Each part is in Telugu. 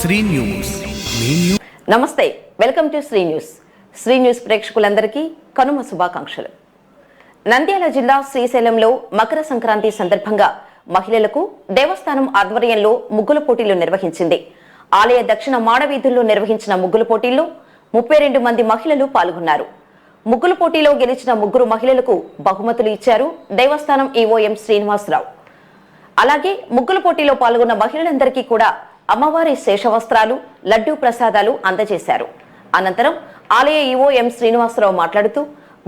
శ్రీ న్యూస్. నమస్తే, welcome to Shri news. Shri news ప్రేక్షకులందరికీ కనుమ శుభాకాంక్షలు. నంద్యాల జిల్లా శ్రీశైలంలో మకర సంక్రాంతి సందర్భంగా మహిళలకు దేవస్థానం ఆధ్వర్యంలో ముగ్గుల పోటీలు నిర్వహించింది. ఆలయ దక్షిణ మాడవీధుల్లో నిర్వహించిన ముగ్గుల పోటీల్లో 32 మంది మహిళలు పాల్గొన్నారు. ముగ్గుల పోటీలో గెలిచిన ముగ్గురు మహిళలకు బహుమతులు ఇచ్చారు దేవస్థానం ఈవో ఎం శ్రీనివాసరావు. అలాగే ముగ్గుల పోటీలో పాల్గొన్న మహిళలందరికీ కూడా అమ్మవారి శేషవస్త్రాలు, లడ్డూ ప్రసాదాలు అందజేశారు. అనంతరం ఆలయ ఈవో ఎం శ్రీనివాసరావు మాట్లాడుతూ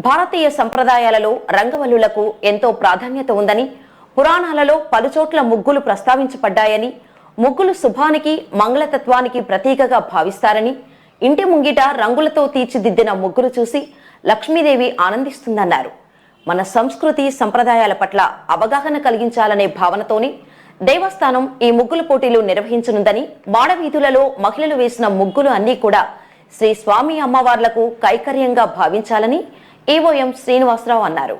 భారతీయ సంప్రదాయాలలో రంగవల్లులకు ఎంతో ప్రాధాన్యత ఉందని, పురాణాలలో పలుచోట్ల ముగ్గులు ప్రస్తావించబడ్డాయని, ముగ్గులు శుభానికి మంగళతత్వానికి ప్రతీకగా భావిస్తారని, ఇంటి ముంగిట రంగులతో తీర్చిదిద్దిన ముగ్గులు చూసి లక్ష్మీదేవి ఆనందిస్తుందన్నారు. మన సంస్కృతి సంప్రదాయాల పట్ల అవగాహన కలిగించాలనే భావనతోని దేవస్థానం ఈ ముగ్గుల పోటీలు నిర్వహించనుందని, మాడవీధులలో మహిళలు వేసిన ముగ్గులు అన్నీ కూడా శ్రీ స్వామి అమ్మవార్లకు కైకర్యంగా భావించాలని ఈవో ఎం శ్రీనివాసరావు అన్నారు.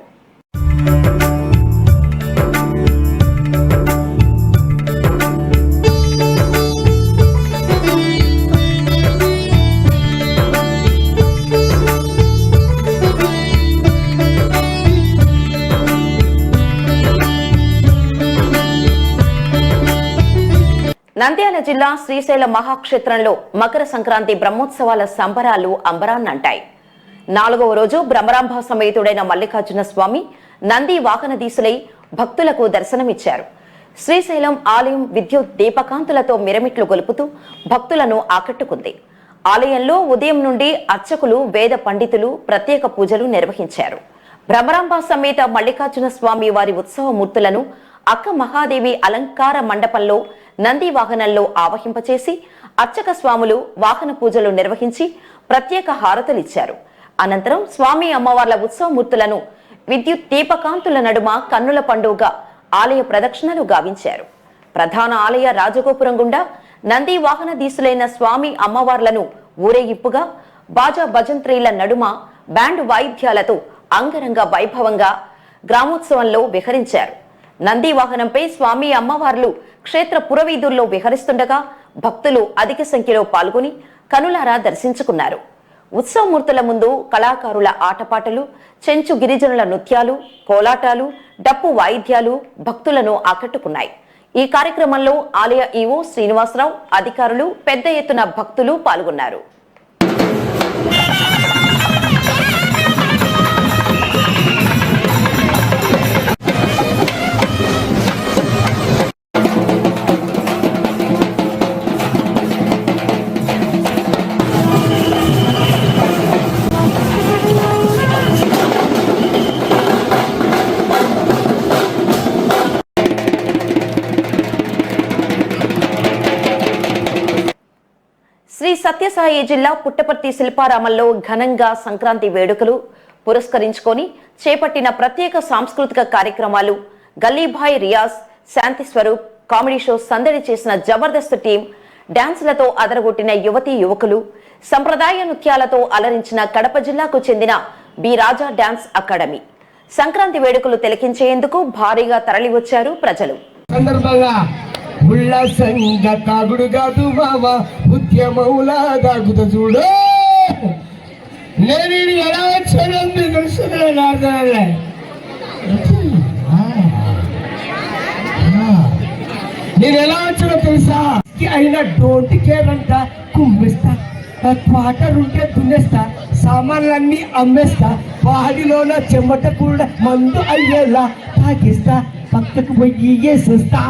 నంద్యాల జిల్లా శ్రీశైల మహాక్షేత్రంలో మకర సంక్రాంతి బ్రహ్మోత్సవాల సంబరాలు అంబరాన్నంటాయి. 4వ రోజు భ్రమరాంబ సమేతుడైన మల్లికార్జున స్వామి నంది వాహనధీశులై భక్తులకు దర్శనమిచ్చారు. శ్రీశైలం ఆలయం విద్యుత్ దీపకాంతులతో మిరమిట్లు గొలుపుతూ భక్తులను ఆకట్టుకుంది. ఆలయంలో ఉదయం నుండి అర్చకులు, వేద పండితులు ప్రత్యేక పూజలు నిర్వహించారు. భ్రమరాంబ సమేత మల్లికార్జున స్వామి వారి ఉత్సవ మూర్తులను అక్క మహాదేవి అలంకార మండపంలో నంది వాహనంలో ఆవహింపచేసి అర్చక స్వాములు వాహన పూజలు నిర్వహించి ప్రత్యేక హారతులిచ్చారు. అనంతరం స్వామి అమ్మవార్ల ఉత్సవమూర్తులను విద్యుత్ దీపకాంతుల నడుమ కన్నుల పండుగ ఆలయ ప్రదక్షిణలు గావించారు. ప్రధాన ఆలయ రాజగోపురం గుండా నంది వాహనధీశులైన స్వామి అమ్మవార్లను ఊరేగింపుగా బాజా భజంత్రీల నడుమ బ్యాండ్ వాయిద్యాలతో అంగరంగ వైభవంగా గ్రామోత్సవంలో విహరించారు. నంది వాహనంపై స్వామి అమ్మవార్లు క్షేత్ర పురవీధుల్లో విహరిస్తుండగా భక్తులు అధిక సంఖ్యలో పాల్గొని కనులారా దర్శించుకున్నారు. ఉత్సవమూర్తుల ముందు కళాకారుల ఆటపాటలు, చెంచు గిరిజనుల నృత్యాలు, కోలాటాలు, డప్పు వాయిద్యాలు భక్తులను ఆకట్టుకున్నాయి. ఈ కార్యక్రమంలో ఆలయ ఈవో శ్రీనివాసరావు, అధికారులు, పెద్ద ఎత్తున భక్తులు పాల్గొన్నారు. శ్రీ సత్యసాయి జిల్లా పుట్టపర్తి శిల్పారామంలో ఘనంగా సంక్రాంతి వేడుకలు పురస్కరించుకొని చేపట్టిన ప్రత్యేక సాంస్కృతిక కార్యక్రమాలు, గల్లీభాయ్ రియాజ్, శాంతి స్వరూప్ కామెడీ షో సందడి చేసిన జబర్దస్త్ టీం, డాన్సులతో అదరగొట్టిన యువతీ యువకులు, సంప్రదాయ నృత్యాలతో అలరించిన కడప జిల్లాకు చెందిన బి రాజా డాన్స్ అకాడమీ. సంక్రాంతి వేడుకలు తిలకించేందుకు భారీగా తరలివచ్చారు ప్రజలు. ఉల్లాసంగా కాగుడు కాదు మామ, ఉద్యమౌలా దాగుత చూడు. నేను ఎలా వచ్చాను నేను ఎలా వచ్చానో తెలుసా? అయినా డోంట్ కేర్ అంట, కుమ్మేస్తా, క్వార్టర్ ఉంటే దున్నేస్తా, సామాన్లన్నీ అమ్మేస్తా, బాడీలోన చెమట కూడా మందు అయ్యేలా తాగిస్తా, పక్కకు పోయి వేసేస్తా.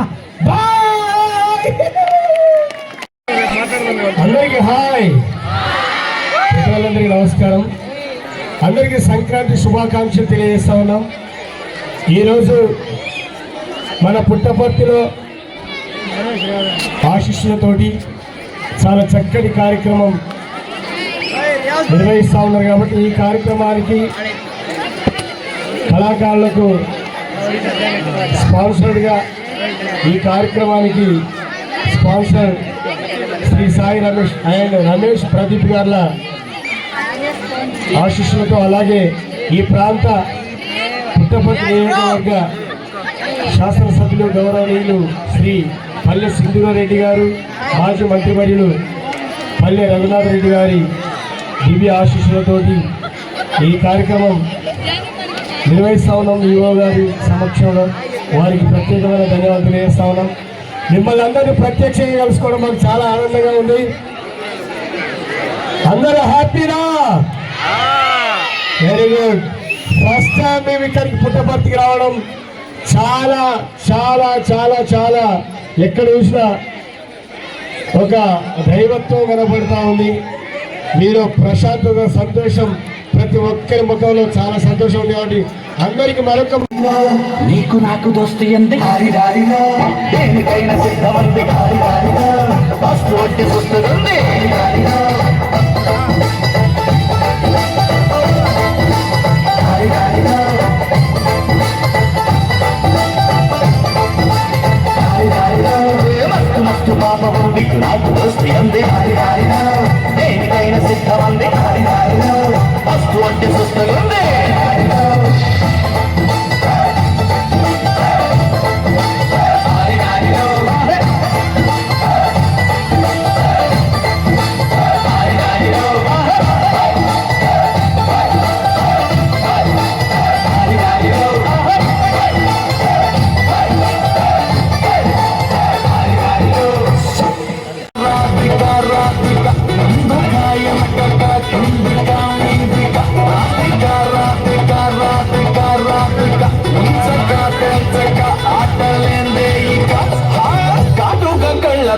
అందరికి హాయ్, అందరికీ నమస్కారం. అందరికీ సంక్రాంతి శుభాకాంక్షలు తెలియజేస్తా ఉన్నాం. ఈరోజు మన పుట్టపర్తిలో ఆశీస్సులతోటి చాలా చక్కటి కార్యక్రమం నిర్వహిస్తూ ఉన్నారు. కాబట్టి ఈ కార్యక్రమానికి కళాకారులకు స్పాన్సర్డ్గా ఈ కార్యక్రమానికి స్పాన్సర్ శ్రీ సాయి రమేష్ అండ్ రమేష్ ప్రదీప్ గార్ల ఆశీస్సులతో, అలాగే ఈ ప్రాంత పుట్టపర్తి నియోజకవర్గ శాసనసభ్యులు గౌరవనీయులు శ్రీ పల్లె సింధురారెడ్డి గారు, మాజీ మంత్రివర్యులు పల్లె రఘునాథ్ రెడ్డి గారి దివ్య ఆశీస్సులతోటి ఈ కార్యక్రమం నిర్వహిస్తా ఉన్నాం. ఈవో గారి సమక్షంలో వారికి ప్రత్యేకమైన ధన్యవాదాలు తెలియజేస్తా ఉన్నాం. మిమ్మల్ని అందరినీ ప్రత్యక్షంగా కలుసుకోవడం మాకు చాలా ఆనందంగా ఉంది. అందరూ హ్యాపీనా? Very good. ఫస్ట్ టైం మేము ఇక్కడికి పుట్టపర్తికి రావడం చాలా చాలా చాలా చాలా ఎక్కడ చూసినా ఒక దైవత్వం కనబడుతూ ఉంది. మీరు ప్రశాంతత, సంతోషం ప్రతి ఒక్కరి ముఖంలో చాలా సంతోషం ఉంది. కాబట్టి అందరికి మరొక నీకు నాకు దోస్తీ ఎంది దేనికైనా సిద్ధమంది ఫస్ట్ వచ్చి చూస్తుంది మస్తు మస్తు పాపం నీకు నాకు దోస్తీ ఎంది దేనికైనా సిద్ధమంది ఫస్ట్ వచ్చి చూస్తుంది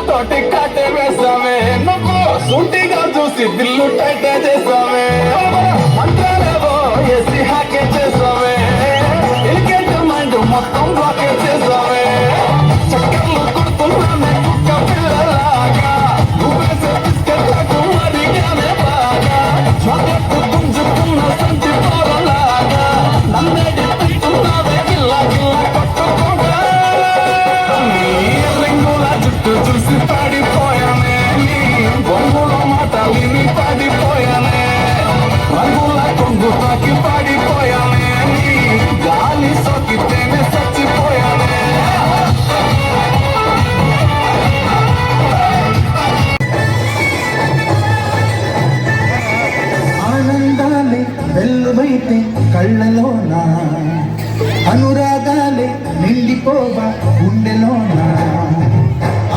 తోటి కట్టే వేసావే నువ్వు సూటిగా చూసి దిల్లు టైట్ చేసావే మంత్రాలేవో వేసి హ్యాకే చేసావే ఎలికెంట్ మైండ్ మొత్తం బ్లాకే చేసావే చక్కర్లు కొడుతున్నామే కుక్క పిల్లలాగా నువ్వేసే బిస్కెట్లకు మరిగానే బాగా చాక్లెట్ గుంజుకున్న సంచి పోరలాగా నన్నేడి తింటున్నావే గిల్లా గిల్లా కొట్టుకోగా చూసి పడిపోయానే బొంగులో మాటలిని పడిపోయానే రంగుల కొంగు తాకి పడిపోయానే గాలి సోకితేనే చచ్చిపోయానే ఆనందాలే వెల్లువైతే కళ్ళలోనా అనురాగాలే నిండిపోవా గుండెలోనా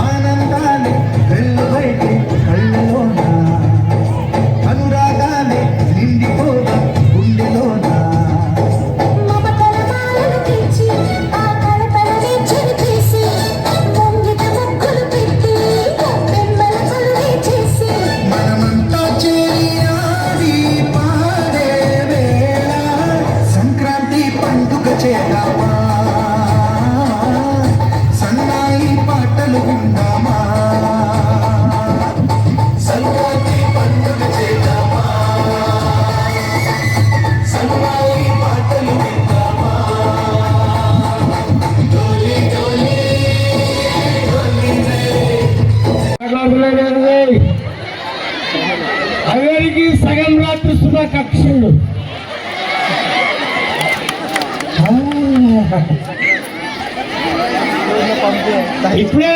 ఆనందాలే వెల్లువైతే కళ్ళలోనా అనురాగాలే నిండిపోవా గుండెలోనా మనమంతా చేరి ఆడి పాడే వేళ సంక్రాంతి పండుగ చేద్దామా సన్నాయి పాటలు విందామా సంక్రాంతి పండుగ చేద్దామా సన్నాయి పాటలు విందామా డోలి డోలి డోలి అందరికి సగం రాత్రి శుభాకాంక్షలు. ఇప్పుడే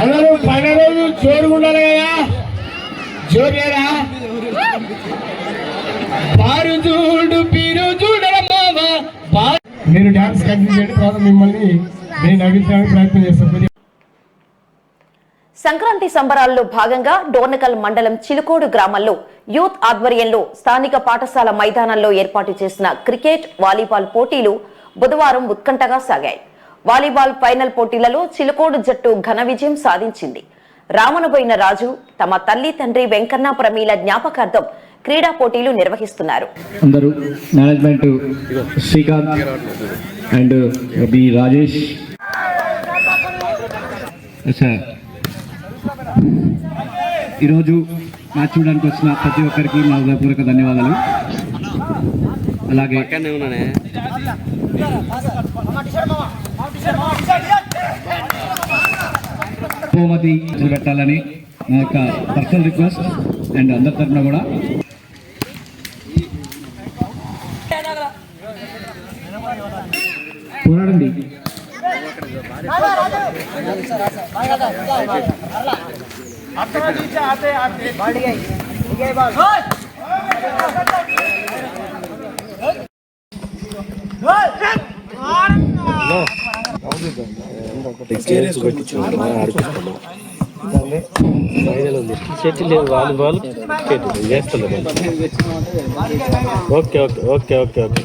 అందరూ పది రోజులు జోరుకుంటారు కదా, జోరేరా బారు చూడు పీరు చూడమ్మా. మీరు డాన్స్ కంటిన్యూ చేయడం తర్వాత మిమ్మల్ని నేను నవ్వించడానికి ప్రయత్నం చేస్తాను. సంక్రాంతి సంబరాల్లో భాగంగా డోర్నకల్ మండలం చిలుకోడు గ్రామంలో యూత్ ఆధ్వర్యంలో స్థానిక పాఠశాల మైదానంలో ఏర్పాటు చేసిన క్రికెట్, వాలీబాల్ పోటీలు బుధవారం ఉత్కంఠగా సాగాయి. వాలీబాల్ ఫైనల్ పోటీలలో చిలుకోడు జట్టు ఘన విజయం సాధించింది. రామనబోయిన రాజు తమ తల్లి తండ్రి వెంకన్న ప్రమీల జ్ఞాపకార్థం క్రీడా పోటీలు నిర్వహిస్తున్నారు. అందరూ management Srikanth and B Rajesh ఈరోజు మ్యాచ్ చూడడానికి వచ్చిన ప్రతి ఒక్కరికి నా హృదయపూర్వక ధన్యవాదాలు. అలాగే బహుమతి పెట్టాలని నా యొక్క పర్సనల్ రిక్వెస్ట్ అండ్ అందరి తరఫున కూడా పోరాడండి. షటిల్ వాలీబాల్ క్రికెట్ చేస్తున్నారు. Okay okay okay okay okay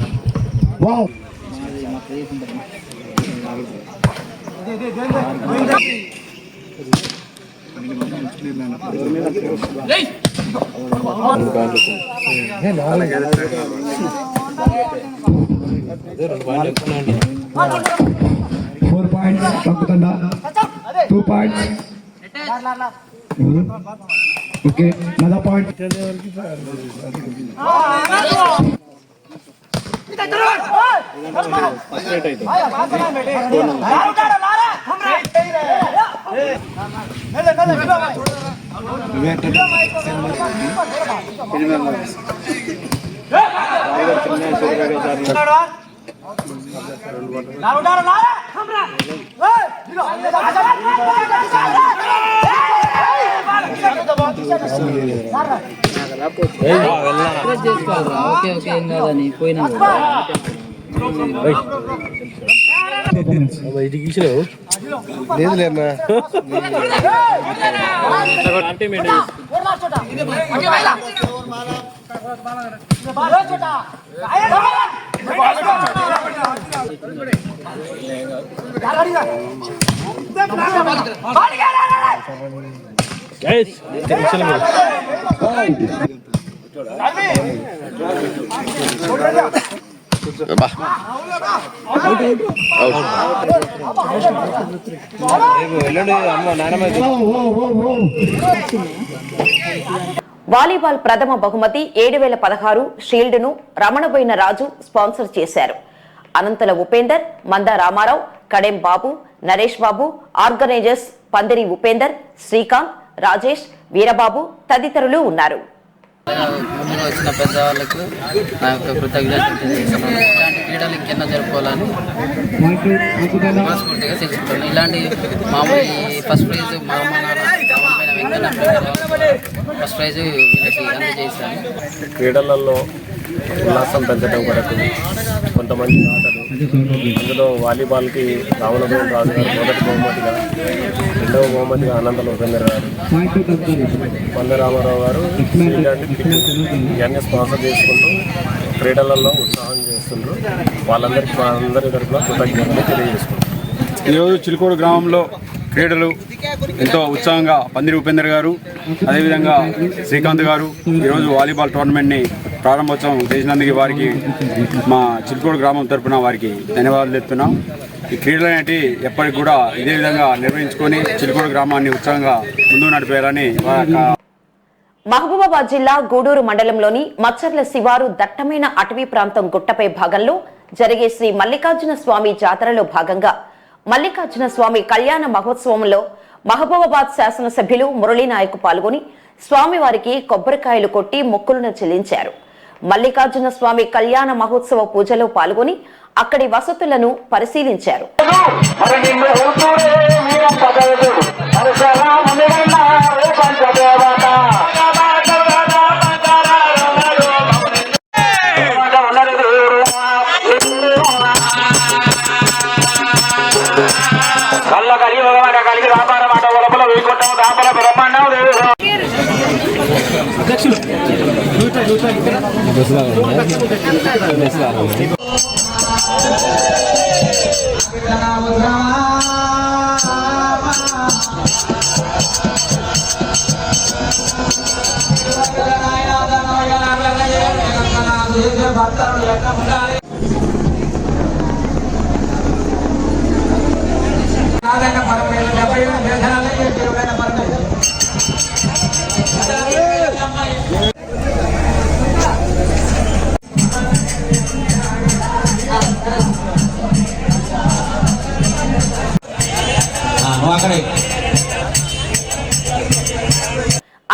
four points తప్పకుండా 2 పాయింట్స్. Okay another point. ఇది గీసినావు లేదులేమ్మా. వాలీబాల్ ప్రథమ బహుమతి 7,016 షీల్డ్ను రమణబోయిన రాజు స్పాన్సర్ చేశారు. అనంతల ఉపేందర్, మందా రామారావు, కడెం బాబు, నరేష్ బాబు, ఆర్గనైజర్స్ పందిరి ఉపేందర్, శ్రీకాంత్, రాజేష్, వీరబాబు తదితరులు ఉన్నారు. ముందుకు వచ్చిన పెద్దవాళ్ళకు నా యొక్క కృతజ్ఞతలు తెలియజేస్తున్నాను. ఇలాంటి క్రీడలు ఇంకెన్నో జరుపుకోవాలని మనస్ఫూర్తిగా తెలుసుకుంటాను. ఇలాంటి మామూలు ఫస్ట్ ప్రైజ్ మా అమ్మ నాన్న వెంకన్న ఫస్ట్ ప్రైజ్ వీళ్ళకి అందజేశాను. క్రీడలలో ఉల్లాసం పెంచడం కొరకు కొంతమంది ఆటలు, అందులో వాలీబాల్కి రామనగరం రాజు గారు మొదటి బహుమతిగా, రెండవ బహుమతిగా అనంతల ఉపేందర్ గారు, మంద రామారావు గారు ఇవన్నీ స్పాన్సర్ చేసుకుంటూ క్రీడలలో ఉత్సాహం చేస్తుండ్రు. వాళ్ళందరికీ మా అందరి తరఫున కృతజ్ఞతలు తెలియజేసుకుంటాం. ఈరోజు చిలుకోడు గ్రామంలో క్రీడలు ఎంతో ఉత్సాహంగా పందిరి ఉపేందర్ గారు, అదేవిధంగా శ్రీకాంత్ గారు ఈరోజు వాలీబాల్ టోర్నమెంట్ని ప్రారంభోత్సవం చేసినందుకు వారికి మా చిలుకోడు గ్రామం తరఫున వారికి ధన్యవాదాలు చెప్తున్నాం. ఈ క్రీడలు అనేవి ఎప్పటికి కూడా ఇదే విధంగా నిర్వహించుకొని చిలుకోడు గ్రామాన్ని ఉత్సాహంగా ముందుకు నడిపేయాలని మహబూబాబాద్ జిల్లా గూడూరు మండలంలోని మచ్చర్ల శివారు దట్టమైన అటవీ ప్రాంతం గుట్టపై భాగంలో జరిగే శ్రీ మల్లికార్జున స్వామి జాతరలో భాగంగా మల్లికార్జున స్వామి కళ్యాణ మహోత్సవంలో మహబూబాబాద్ శాసనసభ్యులు మురళీనాయక్ పాల్గొని స్వామివారికి కొబ్బరికాయలు కొట్టి మొక్కులను చెల్లించారు. మల్లికార్జున స్వామి కళ్యాణ మహోత్సవ పూజలో పాల్గొని అక్కడి వసతులను పరిశీలించారు.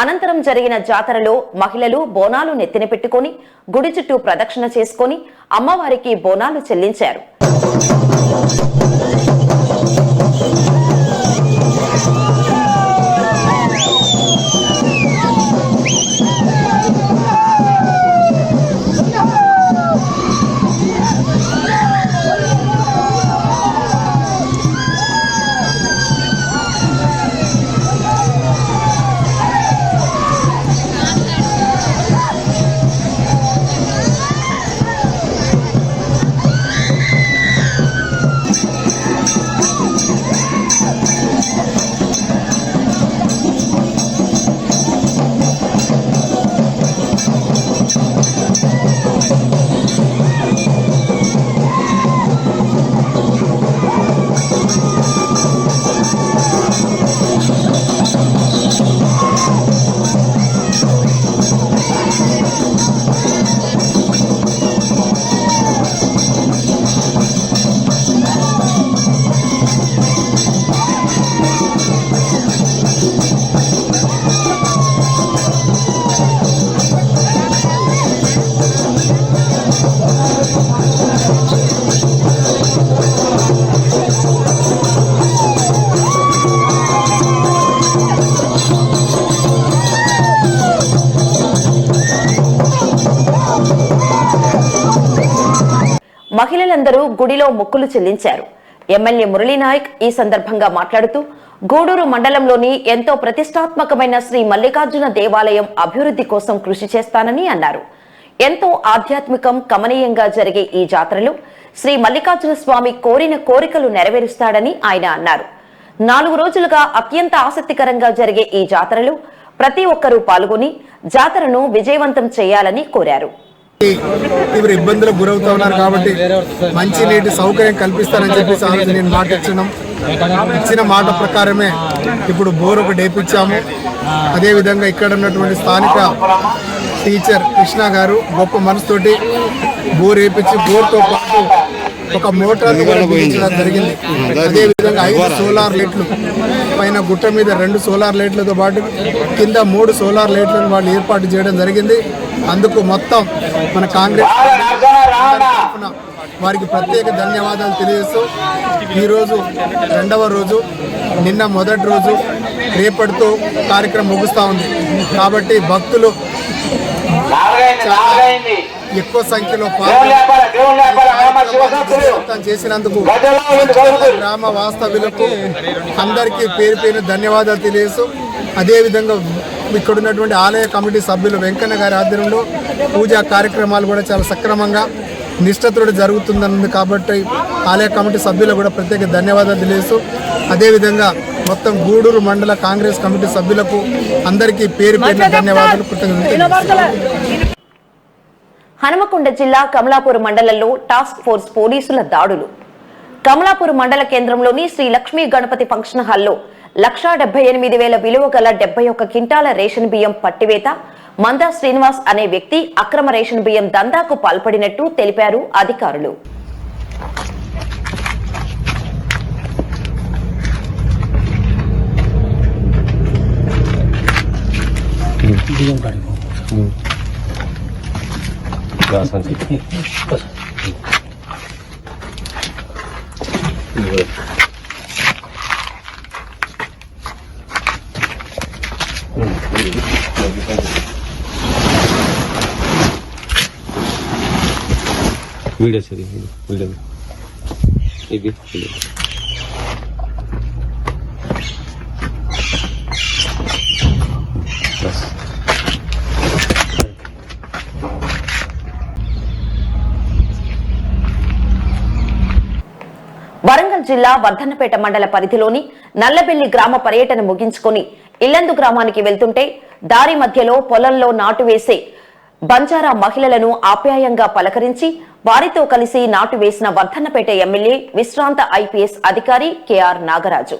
అనంతరం జరిగిన జాతరలో మహిళలు బోనాలు నెత్తిన పెట్టుకుని గుడి చుట్టూ ప్రదక్షిణ చేసుకుని అమ్మవారికి బోనాలు చెల్లించారు. మహిళలందరూ గుడిలో మొక్కులు చెల్లించారు. ఎమ్మెల్యే మురళీనాయక్ ఈ సందర్భంగా మాట్లాడుతూ గూడూరు మండలంలోని ఎంతో ప్రతిష్టాత్మకమైన శ్రీ మల్లికార్జున దేవాలయం అభివృద్ధి కోసం కృషి చేస్తానని అన్నారు. ఎంతో ఆధ్యాత్మికం కమనీయంగా జరిగే ఈ జాతరలో శ్రీ మల్లికార్జున స్వామి కోరిన కోరికలు నెరవేరుస్తాడని ఆయన అన్నారు. 4 రోజులుగా అత్యంత ఆసక్తికరంగా జరిగే ఈ జాతరలో ప్రతి ఒక్కరూ పాల్గొని జాతరను విజయవంతం చేయాలని కోరారు. తీవ్ర ఇబ్బందులకు గురవుతా ఉన్నారు కాబట్టి మంచి నీటి సౌకర్యం కల్పిస్తానని చెప్పేసి నేను మాట ఇచ్చిన మాట ప్రకారమే ఇప్పుడు బోర్ ఒకటి వేయించాము. అదేవిధంగా ఇక్కడ ఉన్నటువంటి స్థానిక టీచర్ కృష్ణ గారు గొప్ప మనసుతోటి బోర్ వేయించి బోర్తో పాటు ఒక మోటార్ను కూడా బిగించడం జరిగింది. అదేవిధంగా 5 సోలార్ లైట్లు పైన గుట్ట మీద 2 సోలార్ లైట్లతో పాటు కింద 3 సోలార్ లైట్లను వాళ్ళు ఏర్పాటు చేయడం జరిగింది. అందుకు మొత్తం మన కాంగ్రెస్ వారికి ప్రత్యేక ధన్యవాదాలు తెలియజేస్తూ ఈరోజు 2వ రోజు, నిన్న మొదటి రోజు, రేపటితో కార్యక్రమం ముగుస్తూ ఉంది. కాబట్టి భక్తులు ఎక్కువ సంఖ్యలో చేసినందుకు గ్రామ వాస్తవ్యులకు అందరికీ పేరు పేరు ధన్యవాదాలు తెలియజేస్తూ అదేవిధంగా ఇక్కడ ఉన్నటువంటి ఆలయ కమిటీ సభ్యులు వెంకన్న గారి ఆధ్వర్యంలో పూజా కార్యక్రమాలు కూడా చాలా సక్రమంగా నిష్ఠతో జరుగుతుందన్నది కాబట్టి ఆలయ కమిటీ సభ్యులకు కూడా ప్రత్యేక ధన్యవాదాలు తెలియజేస్తూ అదేవిధంగా మొత్తం గూడూరు మండల కాంగ్రెస్ కమిటీ సభ్యులకు అందరికీ పేరు పేరున ధన్యవాదాలు కృతజ్ఞతలు. హనుమకొండ జిల్లా కమలాపూర్ మండలంలో టాస్క్ ఫోర్స్ పోలీసుల దాడులు. కమలాపూర్ మండల కేంద్రంలోని శ్రీ లక్ష్మీ గణపతి ఫంక్షన్ హాల్లో 1,78,000 విలువ గల 71 క్వింటాల రేషన్ బియ్యం పట్టివేత, మందా శ్రీనివాస్ అనే వ్యక్తి అక్రమ రేషన్ బియ్యం దందాకు పాల్పడినట్టు తెలిపారు అధికారులు. వీడియో సరి వీడియో ఇది వరంగల్ జిల్లా వర్ధన్నపేట మండల పరిధిలోని నల్లబెల్లి గ్రామ పర్యటన ముగించుకుని ఇల్లందు గ్రామానికి వెళ్తుంటే దారి మధ్యలో పొలంలో నాటు వేసే బంజారా మహిళలను ఆప్యాయంగా పలకరించి వారితో కలిసి నాటు వేసిన వర్ధన్నపేట ఎమ్మెల్యే విశ్రాంత ఐపీఎస్ అధికారి కెఆర్ నాగరాజు.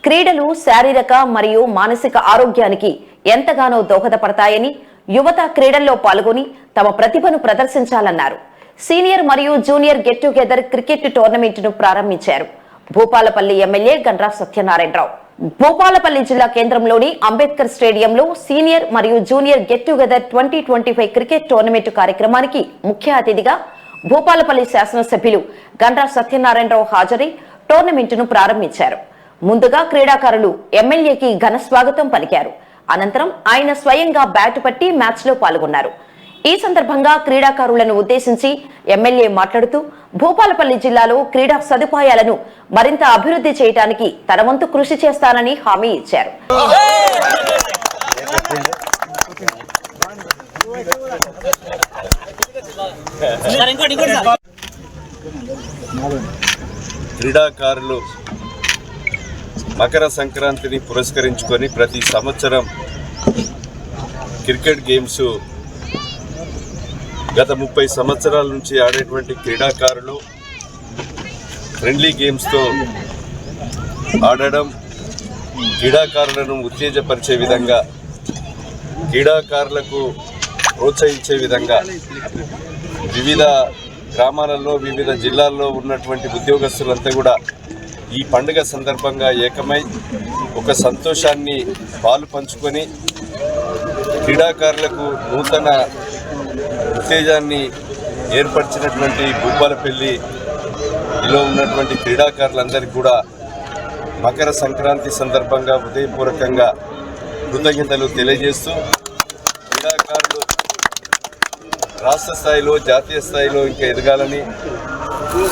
క్రీడలు శారీరక మరియు మానసిక ఆరోగ్యానికి ఎంతగానో దోహదపడతాయని యువత క్రీడల్లో పాల్గొని తమ ప్రతిభను ప్రదర్శించాలన్నారు. సీనియర్ మరియు జూనియర్ గెట్ టుగెదర్ క్రికెట్ టోర్నమెంట్ను ప్రారంభించారు. భూపాలపల్లి ఎమ్మెల్యే గండ్రా సత్యనారాయణరావు భూపాలపల్లి జిల్లా కేంద్రంలోని అంబేద్కర్ స్టేడియంలో సీనియర్ మరియు junior get together 2025 cricket tournament కార్యక్రమానికి ముఖ్య అతిథిగా భూపాలపల్లి శాసనసభ్యులు గండ్రా సత్యనారాయణరావు హాజరై టోర్నమెంట్ను ప్రారంభించారు. ముందుగా క్రీడాకారులు ఎమ్మెల్యేకి ఘన స్వాగతం పలికారు. అనంతరం ఆయన స్వయంగా బ్యాట్ పట్టి మ్యాచ్ లో పాల్గొన్నారు. ఈ సందర్భంగా క్రీడాకారులను ఉద్దేశించి ఎమ్మెల్యే మాట్లాడుతూ భూపాలపల్లి జిల్లాలో క్రీడా సదుపాయాలను మరింత అభివృద్ధి చేయడానికి తన వంతు కృషి చేస్తానని హామీ ఇచ్చారు. క్రీడాకారులు మకర సంక్రాంతిని పురస్కరించుకొని ప్రతి సంవత్సరం క్రికెట్ గేమ్స్ గత 30 సంవత్సరాల నుంచి ఆడేటువంటి క్రీడాకారులు ఫ్రెండ్లీ గేమ్స్తో ఆడడం, క్రీడాకారులను ఉత్తేజపరిచే విధంగా, క్రీడాకారులకు ప్రోత్సహించే విధంగా వివిధ గ్రామాలలో వివిధ జిల్లాల్లో ఉన్నటువంటి ఉద్యోగస్తులంతా కూడా ఈ పండుగ సందర్భంగా ఏకమై ఒక సంతోషాన్ని పాలు పంచుకొని క్రీడాకారులకు నూతన ఉత్తేజాన్ని ఏర్పరిచినటువంటి భూపాలపల్లిలో ఉన్నటువంటి క్రీడాకారులందరికీ కూడా మకర సంక్రాంతి సందర్భంగా హృదయపూర్వకంగా కృతజ్ఞతలు తెలియజేస్తూ క్రీడాకారులు రాష్ట్ర స్థాయిలో జాతీయ స్థాయిలో ఇంకా ఎదగాలని,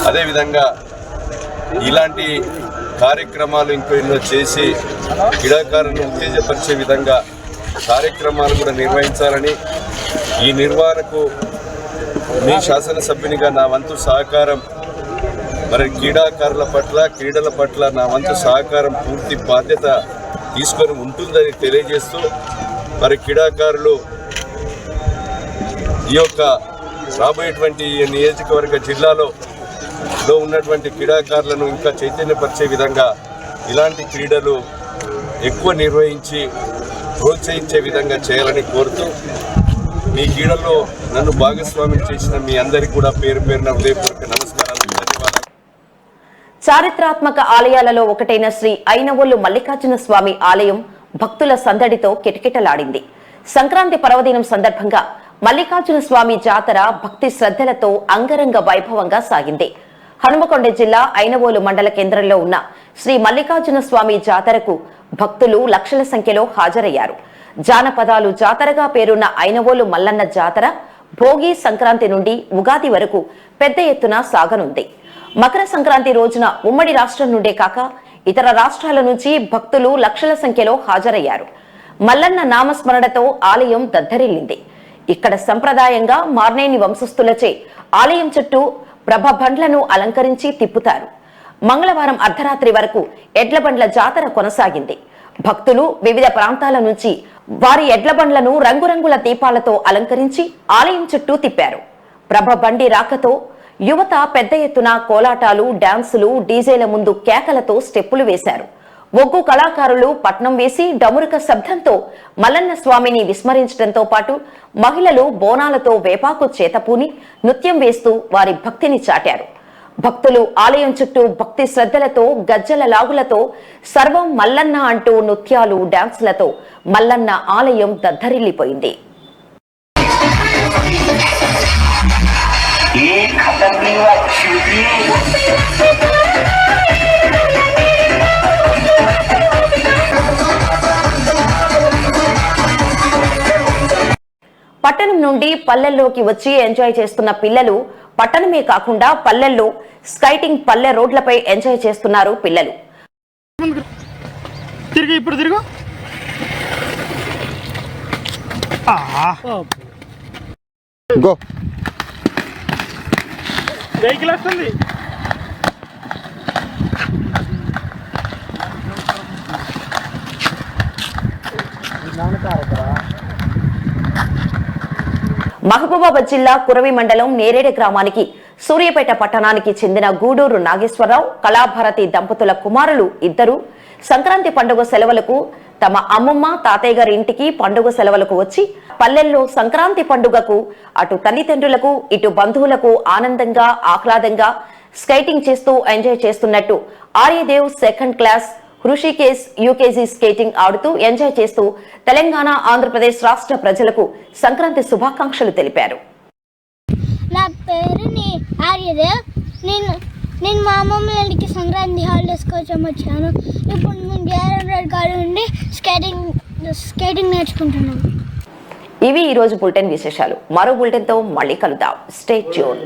అదేవిధంగా ఇలాంటి కార్యక్రమాలు ఇంకో ఎన్నో చేసి క్రీడాకారులను ఉత్తేజపరిచే విధంగా కార్యక్రమాలు కూడా నిర్వహించాలని, ఈ నిర్వహణకు మీ శాసనసభ్యునిగా నా వంతు సహకారం, మరి క్రీడాకారుల పట్ల క్రీడల పట్ల నా వంతు సహకారం పూర్తి బాధ్యత తీసుకొని ఉంటుందని తెలియజేస్తూ, మరి క్రీడాకారులు ఈ యొక్క రాబోయేటువంటి నియోజకవర్గ జిల్లాలో ఉన్నటువంటి క్రీడాకారులను ఇంకా చైతన్యపరిచే విధంగా ఇలాంటి క్రీడలు ఎక్కువ నిర్వహించి ప్రోత్సహించే విధంగా చేయాలని కోరుతూ, మీ క్రీడల్లో నన్ను భాగస్వామ్యం చేసిన మీ అందరికీ కూడా పేరు పేరున హృదయపూర్వక నమస్కారాలు, ధన్యవాదాలు. చారిత్రాత్మక ఆలయాలలో ఒకటైన శ్రీ ఐనవోలు మల్లికార్జున స్వామి ఆలయం భక్తుల సందడితో కిటకిటలాడింది. సంక్రాంతి పర్వదినం సందర్భంగా మల్లికార్జున స్వామి జాతర భక్తి శ్రద్ధలతో అంగరంగ వైభవంగా సాగింది. హనుమకొండ జిల్లా ఐనవోలు మండల కేంద్రంలో ఉన్న శ్రీ మల్లికార్జున స్వామి జాతరకు భక్తులు లక్షల సంఖ్యలో హాజరయ్యారు. జానపదాలు జాతరగా పేరున్న ఐనవోలు మల్లన్న జాతర భోగి సంక్రాంతి నుండి ఉగాది వరకు పెద్ద ఎత్తున సాగనుంది. మకర సంక్రాంతి రోజున ఉమ్మడి రాష్ట్రం నుండే కాక ఇతర రాష్ట్రాల నుంచి భక్తులు లక్షల సంఖ్యలో హాజరయ్యారు. మల్లన్న నామస్మరణతో ఆలయం దద్దరిల్లింది. ఇక్కడ సంప్రదాయంగా మార్నేని వంశస్థులచే ఆలయం చుట్టూ ప్రభ బండ్లను అలంకరించి తిప్పుతారు. మంగళవారం అర్ధరాత్రి వరకు ఎడ్లబండ్ల జాతర కొనసాగింది. భక్తులు వివిధ ప్రాంతాల నుంచి వారి ఎడ్లబండ్లను రంగురంగుల దీపాలతో అలంకరించి ఆలయం చుట్టూ తిప్పారు. ప్రభ బండి రాకతో యువత పెద్ద ఎత్తున కోలాటాలు, డాన్సులు, డీజేల ముందు కేకలతో స్టెప్పులు వేశారు. ఒగ్గు కళాకారులు పట్నం వేసి డమురుక శబ్దంతో మల్లన్న స్వామిని విస్మరించడంతో పాటు మహిళలు బోనాలతో వేపాకు చేతపూని నృత్యం వేస్తూ వారి భక్తిని చాటారు. భక్తులు ఆలయం చుట్టూ భక్తి శ్రద్ధలతో గజ్జల లాగులతో సర్వం మల్లన్న అంటూ నృత్యాలు, డాన్సులతో మల్లన్న ఆలయం దద్దరిల్లిపోయింది. పట్టణం నుండి పల్లెల్లోకి వచ్చి ఎంజాయ్ చేస్తున్న పిల్లలు పట్టణమే కాకుండా పల్లెల్లో స్కైటింగ్ పల్లె రోడ్లపై ఎంజాయ్ చేస్తున్నారు పిల్లలు. మహబూబాబాద్ జిల్లా కురవి మండలం నేరేడు గ్రామానికి సూర్యాపేట పట్టణానికి చెందిన గూడూరు నాగేశ్వరరావు, కళాభారతి దంపతుల కుమారులు ఇద్దరు సంక్రాంతి పండుగ సెలవులకు తమ అమ్మమ్మ తాతయ్య గారి ఇంటికి పండుగ సెలవులకు వచ్చి పల్లెల్లో సంక్రాంతి పండుగకు అటు తల్లిదండ్రులకు ఇటు బంధువులకు ఆనందంగా ఆహ్లాదంగా స్కేటింగ్ చేస్తూ ఎంజాయ్ చేస్తున్నట్టు ఆర్యదేవ్ second class Rishikesh UKG skating ఆడుతూ ఎంజాయ్ చేస్తూ తెలంగాణ ఆంధ్రప్రదేశ్ రాష్ట్ర ప్రజలకు సంక్రాంతి శుభాకాంక్షలు తెలిపారు. నా పేరు ఆర్యదేవ్. నేను మా అమ్మమ్మ వాళ్ళకి సంక్రాంతి హాలిడేస్ కోసం వచ్చాను. ఇప్పుడు మేము జయరామ్ గారి నుండి స్కేటింగ్ నేర్చుకుంటున్నాను. ఇవి ఈ రోజు బులెటిన్ విశేషాలు. మరో బులెటిన్ తో మళ్ళీ కలుద్దాం. Stay tune.